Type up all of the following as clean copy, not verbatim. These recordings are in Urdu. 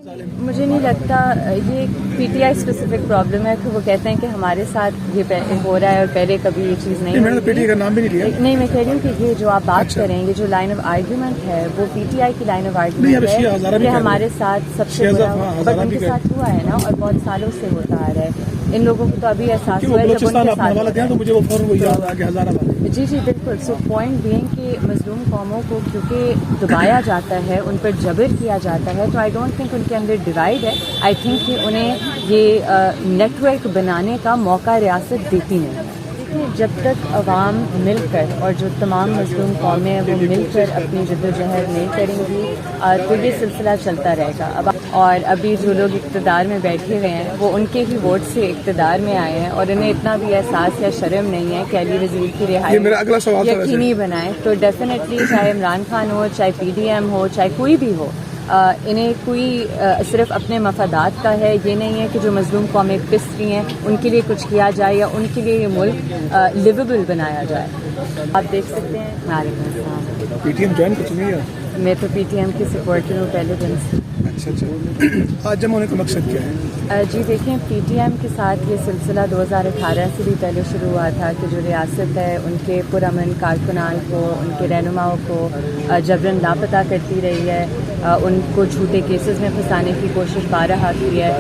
مجھے نہیں لگتا یہ P T I specific problem ہے کہ وہ کہتے ہیں کہ ہمارے ساتھ یہ ہو رہا ہے اور پہلے کبھی یہ چیز نہیں میں نے پی ٹی آئی کا نام بھی نہیں لیا. نہیں، میں کہہ رہی ہوں کہ یہ جو آپ بات کریں گے جو لائن آف آرگیومنٹ ہے وہ پی ٹی آئی کی لائن آف آرگیومنٹ ہے کہ ہمارے ساتھ سب سے برا بٹ ان کے ساتھ ہوا ہے نا اور بہت سالوں سے ہوتا آ رہا ہے. ان لوگوں کو تو ابھی احساس ہوا ہے جب ان کے ساتھ. جی بالکل. سو پوائنٹ بینگ کہ مظلوم قوموں کو کیونکہ دبایا جاتا ہے، ان پر جبر کیا جاتا ہے، تو آئی ڈونٹ تھنک ان کے اندر ڈیوائڈ ہے. آئی تھنک کہ انہیں یہ نیٹ ورک بنانے کا موقع ریاست دیتی نہیں. دیکھیں، جب تک عوام مل کر اور جو تمام مظلوم قومیں ہیں وہ مل کر اپنی جدوجہد نہیں کریں گی تو یہ سلسلہ چلتا رہے گا. اور ابھی جو لوگ اقتدار میں بیٹھے ہوئے ہیں وہ ان کے ہی ووٹ سے اقتدار میں آئے ہیں اور انہیں اتنا بھی احساس یا شرم نہیں ہے کہ علی وزیر کی رہائی یقینی بنائیں. تو ڈیفینیٹلی چاہے عمران خان ہو، چاہے پی ڈی ایم ہو، چاہے کوئی بھی ہو، انہیں کوئی صرف اپنے مفادات کا ہے. یہ نہیں ہے کہ جو مظلوم قومیں پس رہی ہیں ان کے لیے کچھ کیا جائے یا ان کے لیے یہ ملک لیویبل بنایا جائے. آپ دیکھ سکتے ہیں. وعلیکم السلام. پی ٹی ایم جوائن کچھ نہیں ہے. میں تو پی ٹی ایم کی سپورٹر ہوں پہلے دن سے. اچھا. آج جمع ہونے کا مقصد کیا ہے؟ جی دیکھیں، پی ٹی ایم کے ساتھ یہ سلسلہ 2018 سے بھی پہلے شروع ہوا تھا کہ جو ریاست ہے ان کے پرامن کارکنان کو، ان کے رہنماؤں کو جبراً لاپتہ کرتی رہی ہے، ان کو جھوٹے کیسز میں پھنسانے کی کوشش بارہا کی ہے.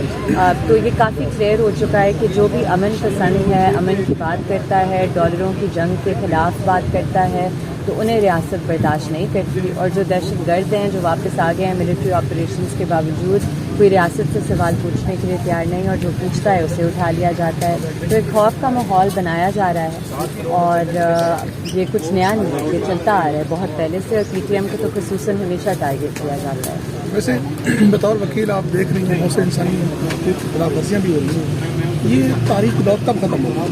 تو یہ کافی کلیئر ہو چکا ہے کہ جو بھی امن پسند ہے، امن کی بات کرتا ہے، ڈالروں کی جنگ کے خلاف بات کرتا ہے، تو انہیں ریاست برداشت نہیں کرتی. اور جو دہشت گرد ہیں جو واپس آ گئے ہیں ملٹری آپریشنز کے باوجود، کوئی ریاست سے سوال پوچھنے کے لیے تیار نہیں، اور جو پوچھتا ہے اسے اٹھا لیا جاتا ہے. تو ایک خوف کا ماحول بنایا جا رہا ہے اور یہ کچھ نیا نہیں ہے، یہ چلتا آ رہا ہے بہت پہلے سے. اور پی ٹی ایم کو تو خصوصاً ہمیشہ ٹارگیٹ کیا جاتا ہے. ویسے بطور وکیل آپ دیکھ رہی ہیں بہت سے انسانی خلاف ورزیاں بھی ہو رہی ہیں، یہ تاریخ دور کب ختم ہوگا؟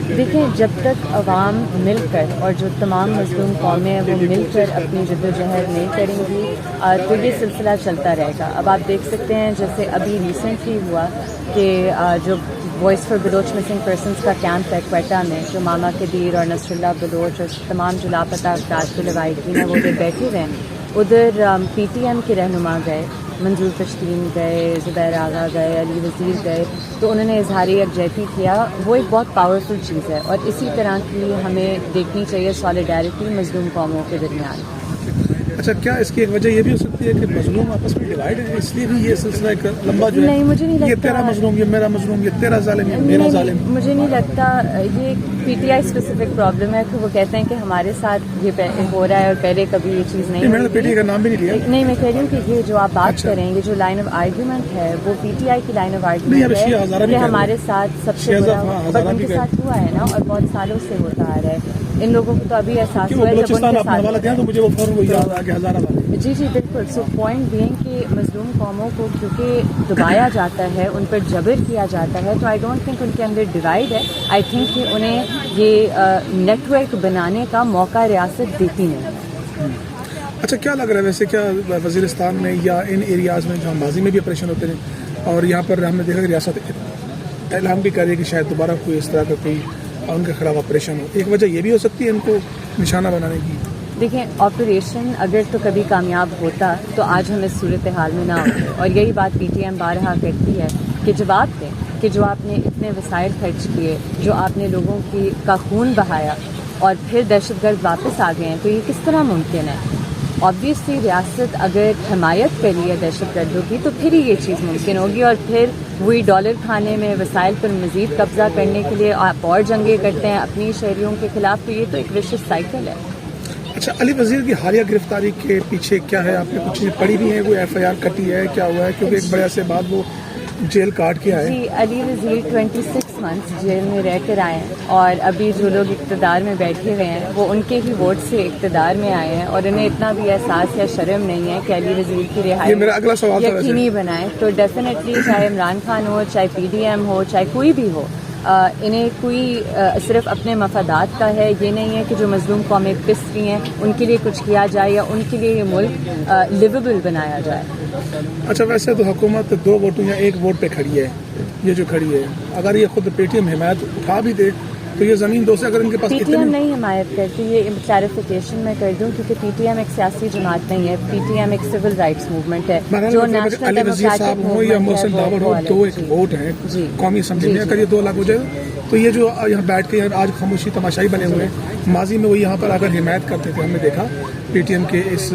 دیکھیں، جب تک عوام مل کر اور جو تمام مظلوم قومیں ہیں وہ مل کر اپنی جدوجہد نہیں کریں گی تو یہ سلسلہ چلتا رہے گا. اب آپ دیکھ سکتے ہیں جیسے ابھی ریسنٹلی ہوا کہ جو voice for Baloch missing persons کا کیمپ ہے کوئٹہ میں، جو ماما قدیر اور نصر اللہ بلوچ اور تمام جو لاپتہ افراد کو لواحقین ہیں وہ ادھر بیٹھے ہوئے ہیں. ادھر پی ٹی ایم کے رہنما گئے، منظور تشکین گئے، زبیر آغا گئے، علی وزیر گئے، تو انہوں نے اظہار یکجہتی کیا. وہ ایک بہت پاورفل چیز ہے اور اسی طرح کی ہمیں دیکھنی چاہیے سالیڈیرٹی مظلوم قوموں کے درمیان. اچھا، کیا اس کی ایک وجہ یہ بھی ہو سکتی ہے کہ مظلوم آپس میں ڈیوائڈ ہے، اس لیے بھی یہ سلسلہ ایک لمبا جو ہے؟ نہیں، مجھے نہیں لگتا. یہ تیرا مظلوم، یہ میرا مظلوم، یہ تیرا ظالم، یہ میرا ظالم. مجھے نہیں لگتا یہ P T I specific problem ہے کہ وہ کہتے ہیں کہ ہمارے ساتھ یہ ہو رہا ہے اور پہلے کبھی یہ چیز نہیں. میں نے پی ٹی آئی کا نام بھی نہیں لیا. نہیں، میں کہہ رہی ہوں کہ یہ جو آپ بات کریں گے جو لائن آف آرگیومنٹ ہے وہ پی ٹی آئی کی لائن آف آرگیومنٹ ہے کہ ہمارے ساتھ سب سے برا بٹ ان کے ساتھ ہوا ہے نا اور بہت سالوں سے ہوتا آ رہا ہے. ان لوگوں کو تو ابھی احساس ہوا ہے جب ان کے ساتھ. جی بالکل. سو پوائنٹ بینگ کہ مظلوم قوموں کو کیونکہ دبایا جاتا ہے، ان پر جبر کیا جاتا ہے، تو آئی ڈونٹ تھنک ان کے اندر ڈیوائڈ ہے. آئی تھنک کہ انہیں یہ نیٹ ورک بنانے کا موقع ریاست دیتی نہیں. اچھا، کیا لگ رہا ہے ویسے، کیا وزیرستان میں یا ان ایریاز میں جو ہم ماضی میں بھی آپریشن ہوتے ہیں اور یہاں پر ہم نے دیکھا کہ ریاست اعلان بھی کر رہی ہے کہ شاید دوبارہ کوئی اس طرح کا کوئی ان کے خلاف آپریشن ہو، ایک وجہ یہ بھی ہو سکتی ہے ان کو نشانہ بنانے کی؟ دیکھیں، آپریشن اگر تو کبھی کامیاب ہوتا تو آج ہم اس صورتحال میں نہ ہوتے. اور یہی بات پی ٹی ایم بارہا کرتی ہے کہ جواب دیں کہ جو آپ نے اتنے وسائل خرچ کیے، جو آپ نے لوگوں کا خون بہایا اور پھر دہشت گرد واپس آ گئے ہیں، تو یہ کس طرح ممکن ہے؟ آبویسلی ریاست اگر حمایت کر لی ہے دہشت گردوں کی تو پھر ہی یہ چیز ممکن ہوگی، اور پھر وہی ڈالر کھانے میں وسائل پر مزید قبضہ کرنے کے لیے آپ اور جنگیں کرتے ہیں اپنی شہریوں کے خلاف. تو یہ تو ایک وشیس سائیکل ہے. اچھا، علی وزیر کی حالیہ گرفتاری کے پیچھے کیا ہے؟ آپ نے کچھ چیز پڑھی بھی ہے؟ کوئی ایف آئی آر کٹی ہے؟ کیا ہوا ہے؟ کیونکہ ایک بڑے عرصے بعد وہ جیل کاٹ کے آئے. جی، علی وزیر 26 منتھس جیل میں رہ کر آئے ہیں اور ابھی جو لوگ اقتدار میں بیٹھے ہوئے ہیں وہ ان کے ہی ووٹ سے اقتدار میں آئے ہیں اور انہیں اتنا بھی احساس یا شرم نہیں ہے کہ علی وزیر کی رہائی یقینی بنائیں. تو ڈیفینیٹلی چاہے عمران خان ہو، چاہے پی ڈی ایم ہو، چاہے کوئی بھی ہو، انہیں کوئی صرف اپنے مفادات کا ہے. یہ نہیں ہے کہ جو مظلوم قومیں پس رہی ہیں ان کے لیے کچھ کیا جائے یا ان کے لیے یہ ملک لیویبل بنایا جائے. اچھا، ویسے تو حکومت 2 ووٹوں یا 1 ووٹ پہ کھڑی ہے، یہ جو کھڑی ہے، اگر یہ خود پے ٹی ایم حمایت اٹھا بھی دے تو یہ زمین دوست اگر ان کے پاس پی ٹی ایم نہیں حمایت کرتی. یہ کلیریفیکیشن میں کر دوں کیونکہ پی ٹی ایم ایک سیاسی جماعت نہیں ہے. پی ٹی ایم ایک سول رائٹس موومنٹ ہے جو نیشنل ڈیموکریٹک موومنٹ ہے. دو ایک ووٹ ہیں قومی اسمبلی میں, اگر یہ 2 لاکھ ہو جائے تو یہ جو یہاں بیٹھ کے آج خاموشی تماشائی بنے ہوئے ہیں, ماضی میں وہ یہاں پر اگر حمایت کرتے تھے, ہم نے دیکھا پی ٹی ایم کے اس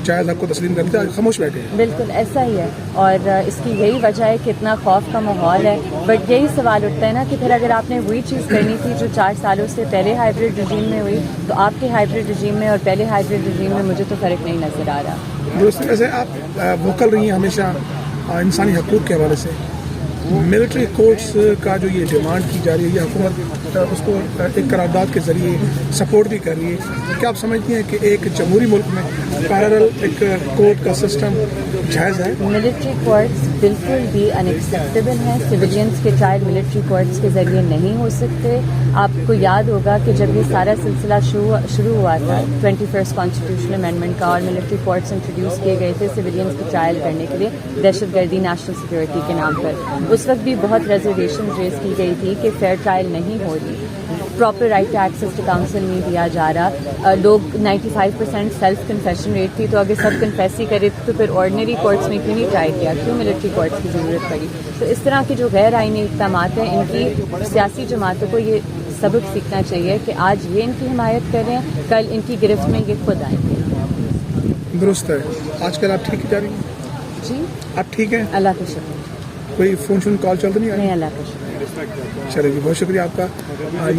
جائز حق کو تسلیم کرتے آج خاموش بیٹھے ہیں. بالکل ایسا ہی ہے, اور اس کی یہی وجہ ہے کہ اتنا خوف کا ماحول ہے. بٹ یہی سوال اٹھتا ہے نا کہ پھر اگر آپ نے وہی چیز کرنی تھی جو 4 سالوں سے پہلے ہائیبریڈ رجیم میں ہوئی, تو آپ کے ہائیبریڈ رجیم میں اور پہلے ہائیبریڈ رجیم میں مجھے تو فرق نہیں نظر آ رہا. درست. ویسے آپ وکل رہی ہیں ہمیشہ انسانی حقوق کے حوالے سے. ملٹری کورٹس کا جو یہ ڈیمانڈ کی جا رہی ہے, یہ حکومت اس کو ایک قرارداد کے ذریعے سپورٹ بھی کر رہی ہے. کیا آپ سمجھتی ہیں کہ ایک جمہوری ملک میں پیرالل ایک کورٹ کا سسٹم جائز ہے؟ ملٹری کورٹس بالکل بھی ان ایکسیپٹیبل ہیں. سویلینس کے ٹرائل ملٹری کورٹس کے ذریعے نہیں ہو سکتے. آپ کو یاد ہوگا کہ جب یہ سارا سلسلہ شروع ہوا تھا 21 کانسٹیٹیوشن امینڈمنٹ کا, اور ملٹری کورٹس انٹروڈیوس کیے گئے تھے سویلینس کی ٹرائل کرنے کے لیے دہشت گردی نیشنل سیکورٹی کے نام پر, اس وقت بھی بہت ریزرویشن ریز کی گئی تھی کہ فیئر ٹرائل نہیں ہو رہی, proper right to access to counsel نہیں دیا جا رہا. لوگ 95% سیلف کنفیشن ریٹ تھی, تو اگر سب کنفیس ہی کرے تو پھر آرڈنری کورٹس میں کیوں نہیں ٹرائی کیا, کیوں ملٹری کورٹس کی ضرورت پڑی. تو اس طرح کے جو غیر آئینی اقدامات ہیں, ان کی سیاسی جماعتوں کو یہ سبق سیکھنا چاہیے کہ آج یہ ان کی حمایت کریں, کل ان کی گرفت میں یہ خود آئیں گے. درست ہے. آج کل آپ ٹھیک جا رہی ہیں؟ جی آپ ٹھیک ہیں؟ اللہ کا شکر. کوئی فون کال چل رہی ہے؟ نہیں, اللہ کا شکر. چلے جی, بہت شکریہ آپ کا.